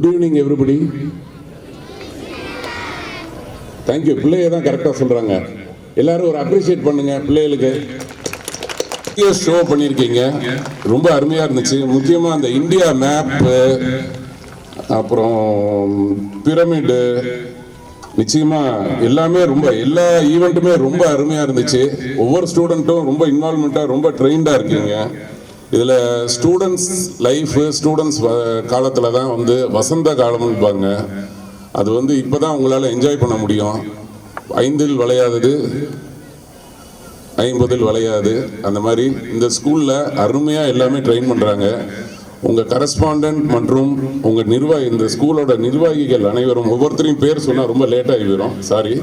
Good evening everybody. Thank you. பிள்ளைய தான் கரெக்டாக சொல்கிறாங்க. எல்லாரும் ஒரு அப்ரிஷியேட் பண்ணுங்க பிள்ளைகளுக்கு. ஷோ பண்ணியிருக்கீங்க, ரொம்ப அருமையாக இருந்துச்சு. முக்கியமாக அந்த இந்தியா மேப்பு, அப்புறம் பிரமிடு, நிச்சயமாக எல்லாமே ரொம்ப, எல்லா ஈவெண்ட்டுமே ரொம்ப அருமையாக இருந்துச்சு. ஒவ்வொரு ஸ்டூடெண்ட்டும் ரொம்ப இன்வால்மெண்ட்டாக, ரொம்ப ட்ரெயின்டாக இருக்கீங்க. இதில் ஸ்டூடெண்ட்ஸ் லைஃபு, ஸ்டூடெண்ட்ஸ் காலத்தில் தான் வந்து வசந்த காலம்னுப்பாங்க. அது வந்து இப்போ தான் உங்களால் என்ஜாய் பண்ண முடியும். 5இல் வளையாதது 50இல் வளையாது. அந்த மாதிரி இந்த ஸ்கூலில் அருமையாக எல்லாமே ட்ரெயின் பண்ணுறாங்க. உங்கள் கரஸ்பாண்டன்ட் மற்றும் உங்கள் நிர்வாகி, இந்த ஸ்கூலோட நிர்வாகிகள் அனைவரும், ஒவ்வொருத்தரையும் பேர் சொன்னால் ரொம்ப லேட்டாகி போயிடும், சாரி.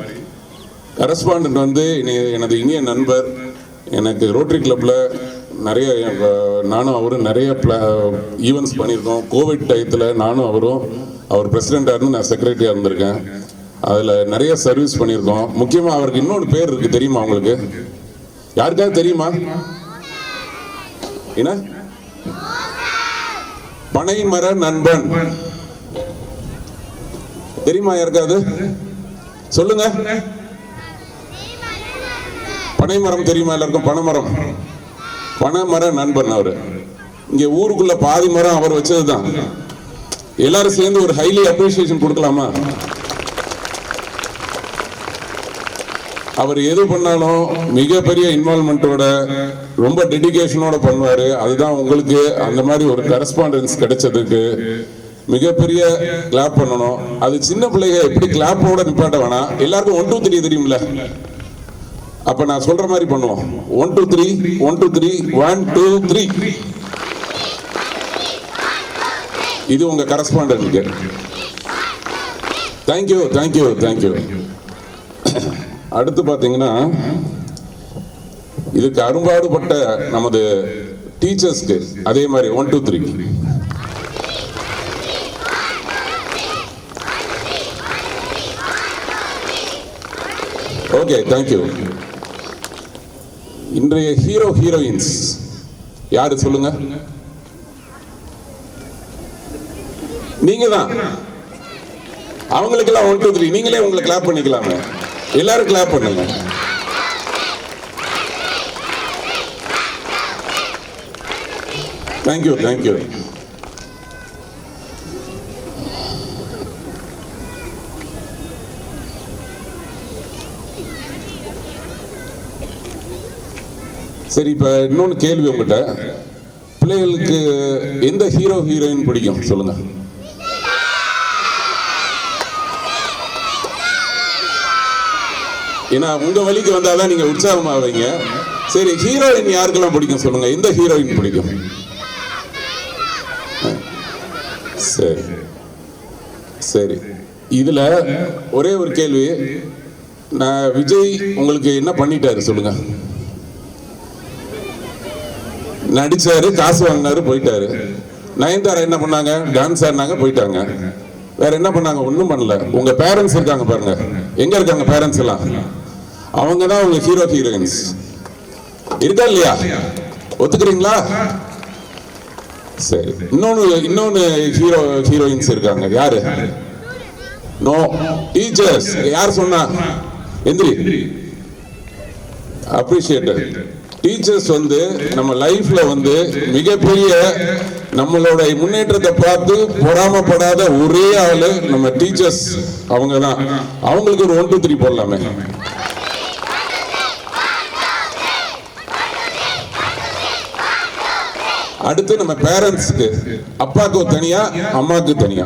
கரஸ்பாண்டன்ட் வந்து எனது இனிய நண்பர். எனக்கு ரோட்டரி கிளப்பில் நிறைய, நானும் அவரும் நிறைய ஈவெண்ட்ஸ் பண்ணியிருக்கோம். கோவிட் டயத்தில் நானும் அவரும், அவர் பிரசிடெண்ட்டாக இருந்து நான் செக்ரட்டரியாக இருந்திருக்கேன். அதில் நிறைய சர்வீஸ் பண்ணியிருக்கோம். முக்கியமாக அவருக்கு இன்னொன்று பேர் இருக்குது, தெரியுமா உங்களுக்கு? யாருக்காவது தெரியுமா? என்ன? பனைமர நண்பன் தெரியுமா யாருக்காவது? சொல்லுங்க. பனைமரம் தெரியுமா எல்லாருக்கும்? பனைமரம், பனைமர நண்பன். அவரு இங்க ஊருக்குள்ள பாதி மரம் அவர் வச்சதுதான். எல்லாரும் சேர்ந்து ஒரு ஹைலி அப்ரிசியேஷன் கொடுக்கலாமா? அவர் எது பண்ணாலும் மிகப்பெரிய இன்வால்மெண்ட்டோட, ரொம்ப டெடிகேஷனோட பண்ணுவாரு. அதுதான் உங்களுக்கு அந்த மாதிரி ஒரு கரஸ்பாண்டன்ஸ் கிடைச்சதுக்கு மிகப்பெரிய கிளாப் பண்ணணும். அது சின்ன பிள்ளைங்க எப்படி கிளாப்போட நிப்பாட்ட வேணாம். எல்லாருக்கும் 1 2 3 தெரியும்ல? அப்ப நான் சொல்ற மாதிரி பண்ணுவோம். 1 2 3 1 2 3 1 2 3. இது உங்க கரஸ்பாண்டன்ட்க்கு. Thank you thank you thank you. அடுத்து பார்த்தீங்கன்னா, இதுக்கு அரும்பாடுபட்ட நமது டீச்சர்ஸ்க்கு அதே மாதிரி 1 2 3. Okay, thank you. இன்றைய ஹீரோ ஹீரோயின்ஸ் யாரு சொல்லுங்க? நீங்க தான். அவங்களுக்கெல்லாம் 1 2 3. நீங்களே உங்களை கிளாப் பண்ணிக்கலாமே. எல்லாரும் கிளாப் பண்ணுங்க. Thank you thank you. சரி, இப்ப இன்னொன்னு கேள்வி உங்ககிட்ட. பிள்ளைகளுக்கு எந்த ஹீரோ ஹீரோயின் பிடிக்கும் சொல்லுங்க? ஏன்னா உங்க வழிக்கு வந்தாதான் நீங்க உற்சாகமாவீங்க. சரி, ஹீரோயின் யாருக்கெல்லாம் பிடிக்கும் சொல்லுங்க? எந்த ஹீரோயின் பிடிக்கும்? சரி சரி. இதுல ஒரே ஒரு கேள்வி. நான் விஜய் உங்களுக்கு என்ன பண்ணிட்டாரு சொல்லுங்க? நடிச்சாரு, காசு வாங்கினாரு, போயிட்டாரு. நயன்தாரா என்ன பண்ணாங்க? டான்ஸ் ஆடினாங்க, போயிட்டாங்க. வேற என்ன பண்ணாங்க? ஒன்றும் பண்ணல. உங்க பேரண்ட்ஸ் இருக்காங்க பாருங்க, எங்க இருக்காங்க பேரண்ட்ஸ் எல்லாம்? அவங்க தான் உங்க ஹீரோ ஹீரோயின்ஸ். இருக்கா இல்லையா? ஒத்துக்கிறீங்களா? சரி. இன்னொன்னு ஹீரோ ஹீரோயின்ஸ் இருக்காங்க. யாரு? No, teachers. யார் சொன்னா? எந்திரி. அப்ரிஷியேட்டட். டீச்சர்ஸ் வந்து நம்ம லைஃப்ல வந்து மிகப்பெரிய, நம்மளோட முன்னேற்றத்தை பார்த்து பொறாமப்படாத ஒரே ஆளு நம்ம டீச்சர்ஸ். அவங்க தான். அவங்களுக்கு ஒரு 1 2 3 போடலாமே. அடுத்து நம்ம பேரண்ட்ஸ்க்கு, அப்பாவுக்கு தனியா, அம்மாவுக்கு தனியா.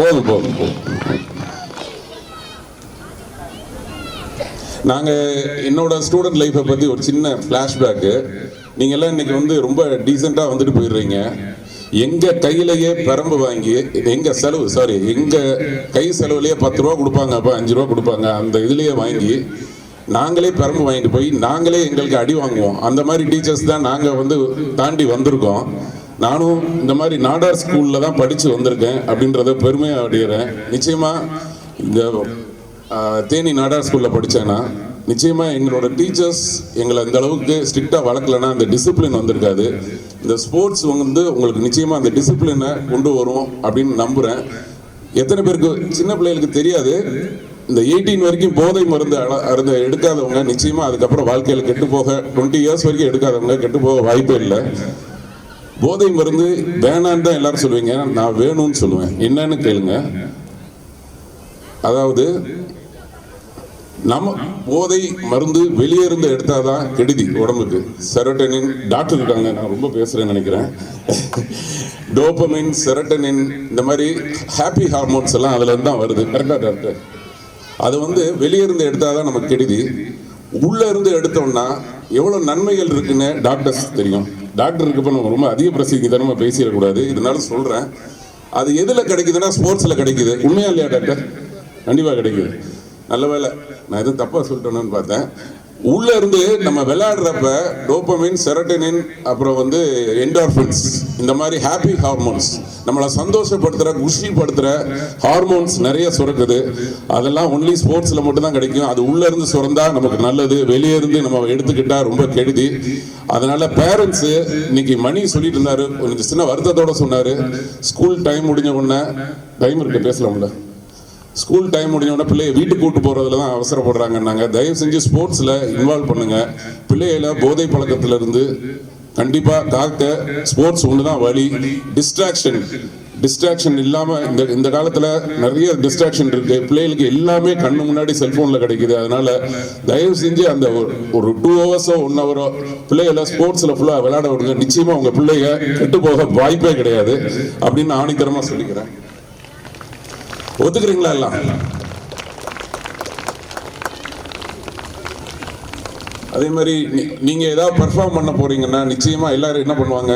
போதும் போதும் போதும். நாங்க என்னோட ஸ்டூடெண்ட் லைஃப்பை பத்தி ஒரு சின்ன ஃபிளாஷ்பேக்கு. நீங்க எல்லாம் இன்னைக்கு வந்து ரொம்ப டீசெண்டா வந்துட்டு போயிடுறீங்க. எங்க கையிலேயே பெரம்பு வாங்கி, எங்க கை செலவுலயே 10 ரூபா கொடுப்பாங்க, அப்ப 5 ரூபா கொடுப்பாங்க. அந்த இதுலயே வாங்கி நாங்களே பெரம்பு வாங்கிட்டு போய் நாங்களே எங்களுக்கு அடி வாங்குவோம். அந்த மாதிரி டீச்சர்ஸ் தான் நாங்க வந்து தாண்டி வந்திருக்கோம். நானும் இந்த மாதிரி நாடார் ஸ்கூல்ல தான் படிச்சு வந்திருக்கேன் அப்படின்றத பெருமையாக அடைகிறேன். நிச்சயமா இந்த தேனி நாடார் ஸ்கூல்ல படித்தேன்னா நிச்சயமாக எங்களோட டீச்சர்ஸ் எங்களை இந்த அளவுக்கு ஸ்ட்ரிக்டாக வளர்க்கலன்னா அந்த டிசிப்ளின் வந்திருக்காது. இந்த ஸ்போர்ட்ஸ் வந்து உங்களுக்கு நிச்சயமாக அந்த டிசிப்ளினை கொண்டு வரும் அப்படின்னு நம்புகிறேன். எத்தனை பேருக்கு சின்ன பிள்ளைகளுக்கு தெரியாது, இந்த 18 வரைக்கும் போதை மருந்து எடுக்காதவங்க நிச்சயமாக அதுக்கப்புறம் வாழ்க்கையில் கெட்டு போக 20 இயர்ஸ் வரைக்கும் எடுக்காதவங்க கெட்டு போக வாய்ப்பே இல்லை. போதை மருந்து வேணான்னு தான் எல்லாரும் சொல்லுவீங்க, நான் வேணும்னு சொல்லுவேன். என்னன்னு கேளுங்க. அதாவது நம்ம போதை மருந்து வெளியே இருந்து எடுத்தாதான் கெடுதி உடம்புக்கு. செரோட்டனின் டாக்டர் இருக்காங்க, நான் ரொம்ப பேசுறேன்னு நினைக்கிறேன். டோபமின், செரோட்டனின், இந்த மாதிரி ஹாப்பி ஹார்மோன்ஸ் எல்லாம் அதுல இருந்து தான் வருது. கரெக்டா டாக்டர்? அது வந்து வெளியே இருந்து எடுத்தாதான் நமக்கு கெடுதி. உள்ள இருந்து எடுத்தோம்னா எவ்வளவு நன்மைகள் இருக்குன்னு டாக்டர்ஸ் தெரியும். டாக்டருக்கு இப்போ நம்ம ரொம்ப அதிக பிரசித்தித்தனமா பேசிடக்கூடாது, இதனால சொல்றேன். அது எதுல கிடைக்குதுன்னா ஸ்போர்ட்ஸ்ல கிடைக்குது. உண்மையா இல்லையா டாக்டர்? கண்டிப்பா கிடைக்குது. நல்ல வேலை, நான் எதுவும் தப்பா சொல்லிட்டேன்னு பார்த்தேன். உள்ள இருந்து நம்ம விளையாடுறப்ப டோபமின், செரோட்டனின், அப்புறம் வந்து என்டார்பின்ஸ், இந்த மாதிரி ஹாப்பி ஹார்மோன்ஸ், நம்மளை சந்தோஷப்படுத்துற குஷிப்படுத்துற ஹார்மோன்ஸ் நிறைய சுரக்குது. அதெல்லாம் ஒன்லி ஸ்போர்ட்ஸ்ல மட்டும் தான் கிடைக்கும். அது உள்ள இருந்து சுரந்தா நமக்கு நல்லது, வெளியே இருந்து நம்ம எடுத்துக்கிட்டா ரொம்ப கெடுதி. அதனால பேரண்ட்ஸ் இன்னைக்கு மணி சொல்லிட்டு இருந்தாரு, கொஞ்சம் சின்ன வருத்தத்தோட சொன்னாரு, ஸ்கூல் டைம் முடிஞ்ச உடனே டைம் இருக்கு பேசலாம்ல, ஸ்கூல் டைம் முடிஞ்ச உடனே பிள்ளைய வீட்டுக்கு கூட்டு போறதுல தான் அவசரப்படுறாங்கன்னாங்க. தயவு செஞ்சு ஸ்போர்ட்ஸ்ல இன்வால்வ் பண்ணுங்க. பிள்ளைகளை போதை பழக்கத்துல இருந்து கண்டிப்பா காக்க ஸ்போர்ட்ஸ் ஒண்ணுதான் வழி. டிஸ்ட்ராக்ஷன் இல்லாம இந்த காலத்துல நிறைய டிஸ்ட்ராக்ஷன் இருக்கு. பிள்ளைகளுக்கு எல்லாமே கண்ணு முன்னாடி செல்போன்ல கிடைக்குது. அதனால தயவு செஞ்சு அந்த ஒரு 2 hours 1 hour பிள்ளைகளை ஸ்போர்ட்ஸ்ல ஃபுல்லா விளையாட விடுங்க. நிச்சயமா உங்க பிள்ளைங்க கெட்டு போக வாய்ப்பே கிடையாது அப்படின்னு ஆணித்தரமா சொல்லிக்கிறேன். ஒத்துக்கிறீங்களா எல்லாம்? அதே மாதிரி நீங்க ஏதாவது பெர்ஃபார்ம் பண்ண போறீங்கன்னா நிச்சயமா எல்லாரும் என்ன பண்ணுவாங்க,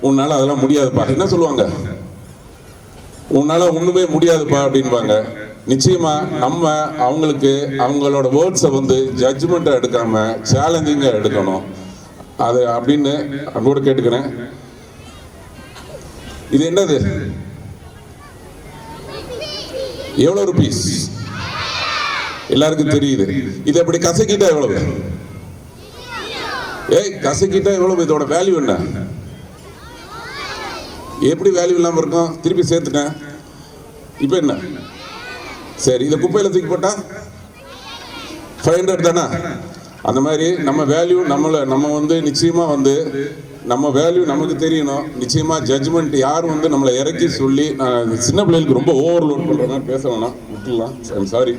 உன்னால அதெல்லாம் முடியாதுப்பா. என்ன சொல்லுவாங்க? உன்னால ஒண்ணுமே முடியாதுப்பா அப்படின்பாங்க. நிச்சயமா நம்ம அவங்களுக்கு அவங்களோட வேர்ட்ஸை வந்து ஜட்ஜ்மெண்டா எடுக்காம சேலஞ்சிங்கா எடுக்கணும். அது அப்படின்னு அங்கோட கேட்டுக்கிறேன். இது என்னது? எவ்வளவு ருபீஸ்? எல்லாருக்கும் தெரியுது. இது அப்படி கசக்கிட்டா எவ்வளவு? கசக்கிட்டா எவ்வளவு? இதோட வேல்யூ என்ன? எப்படி வேல்யூ இல்லாம இருக்கும்? திருப்பி சேர்த்துட்டேன். இப்ப என்ன? சரி, இதை குப்பையில தூக்கி போட்டா 500 தானே? அந்த மாதிரி நம்ம வேல்யூ நம்ம வந்து நிச்சயமா வந்து நம்ம வேல்யூ நமக்கு தெரியணும். நிச்சயமா ஜட்ஜ்மெண்ட் யாரும் வந்து நம்மளை இறக்கி சொல்லி, நான் சின்ன பிள்ளைகளுக்கு ரொம்ப ஓவர்லோட் பண்ற மாதிரி பேச வேணாம், விட்டுலாம். I'm sorry.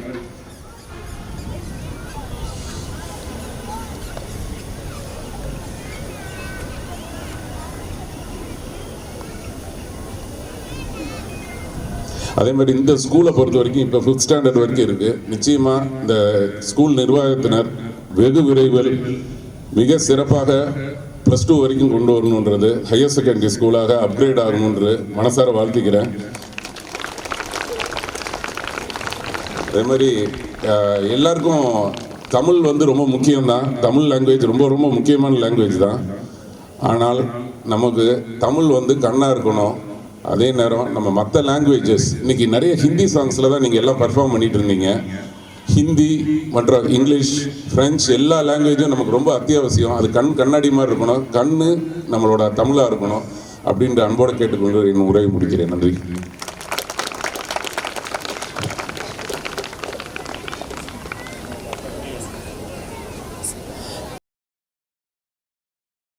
அதே மாதிரி இந்த ஸ்கூலை பொறுத்த வரைக்கும் இப்போ 5th ஸ்டாண்டர்ட் வரைக்கும் இருக்கு. நிச்சயமா இந்த ஸ்கூல் நிர்வாகத்தினர் வெகு விரைவில் மிக சிறப்பாக +2 வரைக்கும் கொண்டு வரணுன்றது, ஹையர் செகண்டரி ஸ்கூலாக அப்கிரேட் ஆகணுன்ற மனசார வாழ்த்திக்கிறேன். அதே மாதிரி எல்லாருக்கும் தமிழ் வந்து ரொம்ப முக்கியம்தான். தமிழ் லாங்குவேஜ் ரொம்ப ரொம்ப முக்கியமான லாங்குவேஜ் தான். ஆனால் நமக்கு தமிழ் வந்து கண்ணா இருக்கணும். அதே நேரம் நம்ம மற்ற லாங்குவேஜஸ், இன்னைக்கு நிறைய ஹிந்தி சாங்ஸில் தான் நீங்கள் எல்லாம் பர்ஃபார்ம் பண்ணிட்டு இருந்தீங்க. ஹிந்தி மற்ற இங்கிலீஷ், ஃப்ரெஞ்ச் எல்லா லாங்குவேஜும் நமக்கு ரொம்ப அத்தியாவசியம். அது கண்ணாடி மாதிரி இருக்கணும், கண்ணு நம்மளோட தமிழாக இருக்கணும் அப்படின்ற அன்போடு கேட்டுக்கொண்டு என் உரையை முடிக்கிறேன். நன்றி.